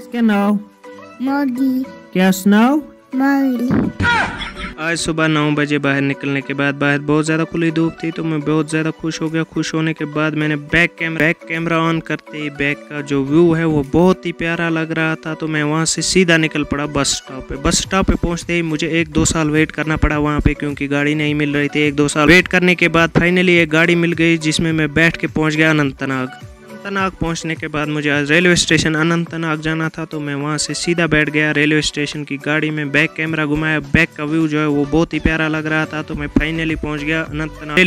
क्या नाव? मोगी। क्या सुनाओ? मोगी। आज सुबह 9 बजे बाहर निकलने के बाद बाहर बहुत ज़्यादा खुली धूप थी तो मैं बहुत ज़्यादा खुश हो गया। खुश होने के बाद मैंने बैक कैमरा ऑन करते ही बैक का जो व्यू है वो बहुत ही प्यारा लग रहा था। तो मैं वहाँ से सीधा निकल पड़ा बस स्टॉप पे। बस स्टॉप पे पहुँचते ही मुझे 1-2 साल वेट करना पड़ा वहाँ पे, क्योंकि गाड़ी नहीं मिल रही थी। 1-2 साल वेट करने के बाद फाइनली एक गाड़ी मिल गई जिसमें मैं बैठ के पहुँच गया अनंतनाग पहुंचने के बाद मुझे आज रेलवे स्टेशन अनंतनाग जाना था तो मैं वहां से सीधा बैठ गया रेलवे स्टेशन की गाड़ी में। बैक कैमरा घुमाया, बैक का व्यू जो है वो बहुत ही प्यारा लग रहा था। तो मैं फाइनली पहुंच गया अनंतनाग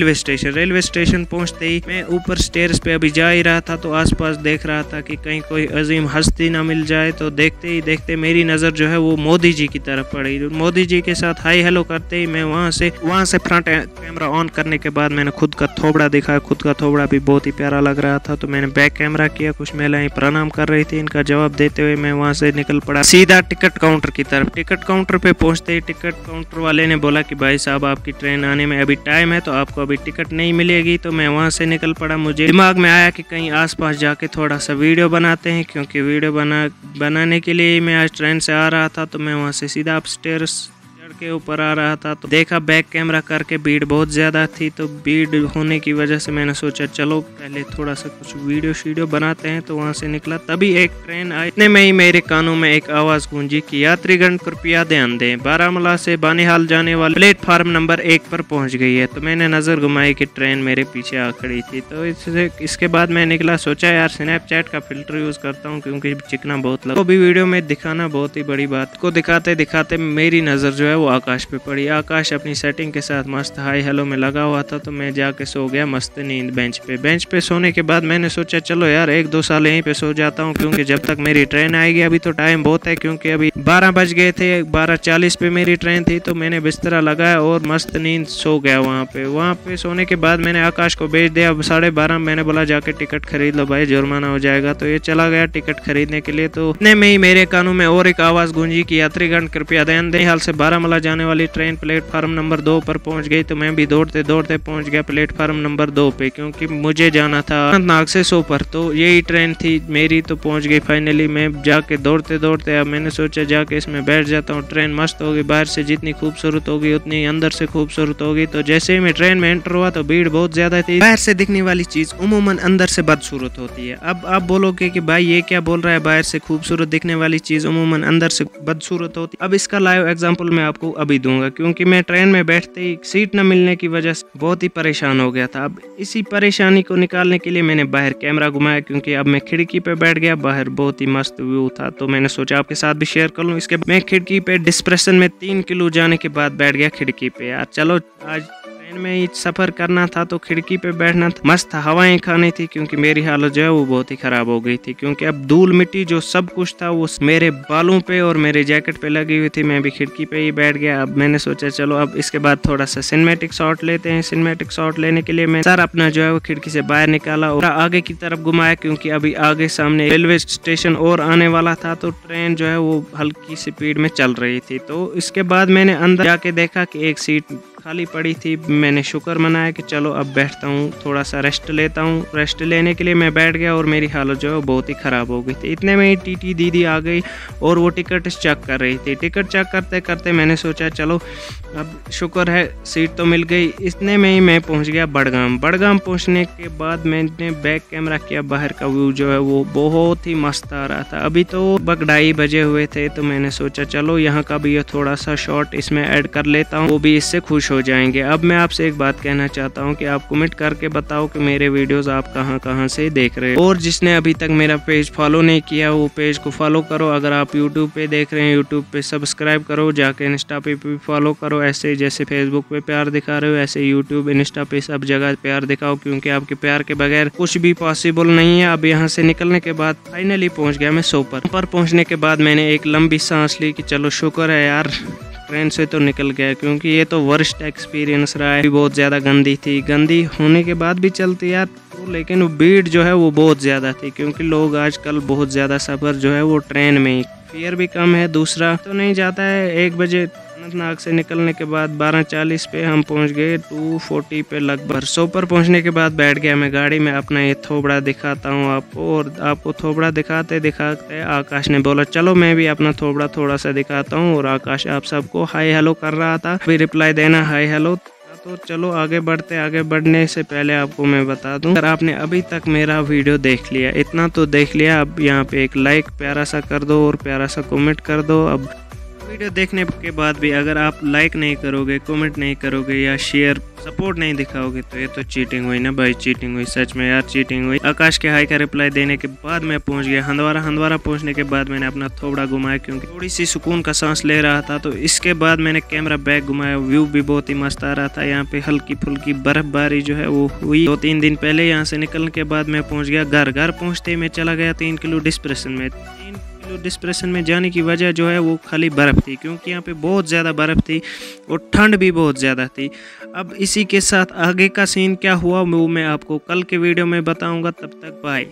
रेलवे स्टेशन पहुंचते ही मैं ऊपर स्टेयर्स पे अभी जा ही रहा था तो आसपास देख रहा था कि कहीं कोई अजीम हस्ती ना मिल जाए। तो देखते ही देखते मेरी नज़र जो है वो मोदी जी की तरफ पड़ी। मोदी जी के साथ हाई हेलो करते ही मैं वहाँ से फ्रंट कैमरा ऑन करने के बाद मैंने खुद का थोबड़ा दिखाया। खुद का थोबड़ा भी बहुत ही प्यारा लग रहा था। तो मैंने बैक कैमरा किया, कुछ महिलाएं प्रणाम कर रही थी, इनका जवाब देते हुए मैं वहां से निकल पड़ा सीधा टिकट काउंटर की तरफ। टिकट काउंटर पे पहुंचते ही टिकट काउंटर वाले ने बोला कि भाई साहब आपकी ट्रेन आने में अभी टाइम है तो आपको अभी टिकट नहीं मिलेगी। तो मैं वहां से निकल पड़ा। मुझे दिमाग में आया कि कहीं आसपास जाके थोड़ा सा वीडियो बनाते हैं, क्योंकि वीडियो बनाने के लिए मैं आज ट्रेन से आ रहा था। तो मैं वहाँ से सीधा अपस्टेयर्स के ऊपर आ रहा था तो देखा बैक कैमरा करके भीड़ बहुत ज़्यादा थी। तो भीड़ होने की वजह से मैंने सोचा चलो पहले थोड़ा सा कुछ वीडियो बनाते हैं। तो वहाँ से निकला, तभी एक ट्रेन आई। इतने में ही मेरे कानों में एक आवाज़ गूंजी कि यात्रीगण कृपया ध्यान दें, बारामूला से बानिहाल जाने वाले प्लेटफार्म नंबर 1 पर पहुँच गई है। तो मैंने नज़र घुमाई कि ट्रेन मेरे पीछे आ खड़ी थी। तो इसके बाद मैं निकला, सोचा यार स्नैपचैट का फिल्टर यूज़ करता हूँ क्योंकि चिकना बहुत लगा। तो भी वीडियो में दिखाना बहुत ही बड़ी बात को दिखाते दिखाते मेरी नज़र जो है वो आकाश पे पड़ी। आकाश अपनी सेटिंग के साथ मस्त हाई हेलो में लगा हुआ था। तो मैं जाके सो गया मस्त नींद बेंच पे सोने के बाद मैंने सोचा चलो यार 1-2 साल यहीं पे सो जाता हूँ, क्योंकि जब तक मेरी ट्रेन आएगी अभी तो टाइम बहुत है, क्योंकि अभी 12 बज गए थे, 12:40 पे मेरी ट्रेन थी। तो मैंने बिस्तरा लगाया और मस्त नींद सो गया वहाँ पे सोने के बाद मैंने आकाश को भेज दिया 12:30। मैंने बोला जाके टिकट खरीद लो भाई, जुर्माना हो जाएगा। तो ये चला गया टिकट खरीदने के लिए। तो इतने में ही मेरे कानों में और एक आवाज़ गूंजी कि यात्रीगण कृपया ध्यान दें, हाल से बारामूला जाने वाली ट्रेन प्लेटफार्म नंबर 2 पर पहुंच गई। तो मैं भी दौड़ते दौड़ते पहुंच गया प्लेटफार्म नंबर 2 पे, क्योंकि मुझे जाना था अनंतनाग से सोपर। तो यही ट्रेन थी मेरी। तो पहुंच गई फाइनली। मैं जाके दौड़ते दौड़ते अब मैंने सोचा जाके इसमें बैठ जाता हूँ। ट्रेन मस्त होगी, बाहर से जितनी खूबसूरत होगी उतनी अंदर से खूबसूरत होगी। तो जैसे ही मैं ट्रेन में एंटर हुआ तो भीड़ बहुत ज्यादा थी। बाहर से दिखने वाली चीज उमूमन अंदर से बदसूरत होती है। अब आप बोलोगे कि भाई ये क्या बोल रहा है, बाहर से खूबसूरत दिखने वाली चीज उमूमन अंदर से बदसूरत होती है। अब इसका लाइव एग्जांपल मैं आपको अभी दूंगा, क्योंकि मैं ट्रेन में बैठते ही सीट न मिलने की वजह से बहुत ही परेशान हो गया था। अब इसी परेशानी को निकालने के लिए मैंने बाहर कैमरा घुमाया, क्योंकि अब मैं खिड़की पे बैठ गया। बाहर बहुत ही मस्त व्यू था। तो मैंने सोचा आपके साथ भी शेयर कर लूं। इसके मैं खिड़की पे डिस्प्रेशन में 3 किलो जाने के बाद बैठ गया खिड़की पे। यार चलो आज ट्रेन में ही सफर करना था तो खिड़की पे बैठना था, मस्त हवाएं खानी थी, क्योंकि मेरी हालत जो है वो बहुत ही खराब हो गई थी। क्योंकि अब धूल मिट्टी जो सब कुछ था वो मेरे बालों पे और मेरे जैकेट पे लगी हुई थी। मैं भी खिड़की पे ही बैठ गया। अब मैंने सोचा चलो अब इसके बाद थोड़ा सा सिनेमैटिक शॉट लेते हैं। सिनेमैटिक शॉट लेने के लिए मैं सर अपना जो है वो खिड़की से बाहर निकाला और आगे की तरफ घुमाया, क्योंकि अभी आगे सामने रेलवे स्टेशन और आने वाला था। तो ट्रेन जो है वो हल्की स्पीड में चल रही थी। तो इसके बाद मैंने अंदर जाके देखा कि एक सीट खाली पड़ी थी। मैंने शुक्र मनाया कि चलो अब बैठता हूँ, थोड़ा सा रेस्ट लेता हूँ। रेस्ट लेने के लिए मैं बैठ गया और मेरी हालत जो है बहुत ही ख़राब हो गई थी। इतने में ही टीटी दीदी आ गई और वो टिकट चेक कर रही थी। टिकट चेक करते करते मैंने सोचा चलो अब शुक्र है सीट तो मिल गई। इतने में ही मैं पहुँच गया बड़गाम। पहुँचने के बाद मैंने बैक कैमरा किया। बाहर का व्यू जो है वो बहुत ही मस्त आ रहा था। अभी तो 2:30 बजे हुए थे। तो मैंने सोचा चलो यहाँ का भी ये थोड़ा सा शॉट इसमें ऐड कर लेता हूँ, वो भी इससे खुश हो जाएंगे। अब मैं आपसे एक बात कहना चाहता हूँ कि आप कमेंट करके बताओ कि मेरे वीडियोस आप कहाँ से देख रहे हो। और जिसने अभी तक मेरा पेज फॉलो नहीं किया वो पेज को फॉलो करो। अगर आप यूट्यूब पे देख रहे हैं यूट्यूब पे सब्सक्राइब करो। जाके इंस्टा पे भी फॉलो करो। ऐसे जैसे फेसबुक पे प्यार दिखा रहे हो ऐसे यूट्यूब इंस्टा पे सब जगह प्यार दिखाओ, क्योंकि आपके प्यार के बगैर कुछ भी पॉसिबल नहीं है। अब यहाँ से निकलने के बाद फाइनली पहुँच गया मैं सोपर। पहुँचने के बाद मैंने एक लंबी सांस ली कि चलो शुक्र है यार ट्रेन से तो निकल गया, क्योंकि ये तो वर्स्ट एक्सपीरियंस रहा है। बहुत ज़्यादा गंदी थी। गंदी होने के बाद भी चलती यार तो, लेकिन भीड़ जो है वो बहुत ज़्यादा थी, क्योंकि लोग आजकल बहुत ज़्यादा सफ़र जो है वो ट्रेन में ही। फेयर भी कम है। दूसरा तो नहीं जाता है 1 बजे खतरनाक से निकलने के बाद 12:40 पे हम पहुंच गए 2:40 पे लगभग। सो पर पहुंचने के बाद बैठ गया मैं गाड़ी में। अपना ये थोबड़ा दिखाता हूँ आपको, और आपको थोबड़ा दिखाते दिखाते आकाश ने बोला चलो मैं भी अपना थोबड़ा थोड़ा सा दिखाता हूँ। और आकाश आप सबको हाय हेलो कर रहा था, भी रिप्लाई देना हाय हेलो। तो चलो आगे बढ़ते। आगे बढ़ने से पहले आपको मैं बता दूं, अगर आपने अभी तक मेरा वीडियो देख लिया, इतना तो देख लिया, अब यहाँ पे एक लाइक प्यारा सा कर दो और प्यारा सा कमेंट कर दो। अब वीडियो देखने के बाद भी अगर आप लाइक नहीं करोगे, कमेंट नहीं करोगे या शेयर सपोर्ट नहीं दिखाओगे तो ये तो चीटिंग हुई ना भाई, चीटिंग हुई, सच में यार चीटिंग हुई। आकाश के हाई का रिप्लाई देने के बाद मैं पहुंच गया हंदवारा। हंदवारा पहुंचने के बाद मैंने अपना थोबड़ा घुमाया क्योंकि थोड़ी सी सुकून का सांस ले रहा था। तो इसके बाद मैंने कैमरा बैक घुमाया, व्यू भी बहुत ही मस्त आ रहा था। यहाँ पे हल्की फुल्की बर्फबारी जो है वो हुई 2-3 दिन पहले। यहाँ से निकलने के बाद मैं पहुंच गया घर। घर पहुंचते ही मैं चला गया 3 किलो डिस्प्रेशन में। 3 किलो डिस्प्रेशन में जाने की वजह जो है वो खाली बर्फ़ थी, क्योंकि यहाँ पे बहुत ज़्यादा बर्फ़ थी और ठंड भी बहुत ज़्यादा थी। अब इसी के साथ आगे का सीन क्या हुआ वो मैं आपको कल के वीडियो में बताऊंगा। तब तक बाय।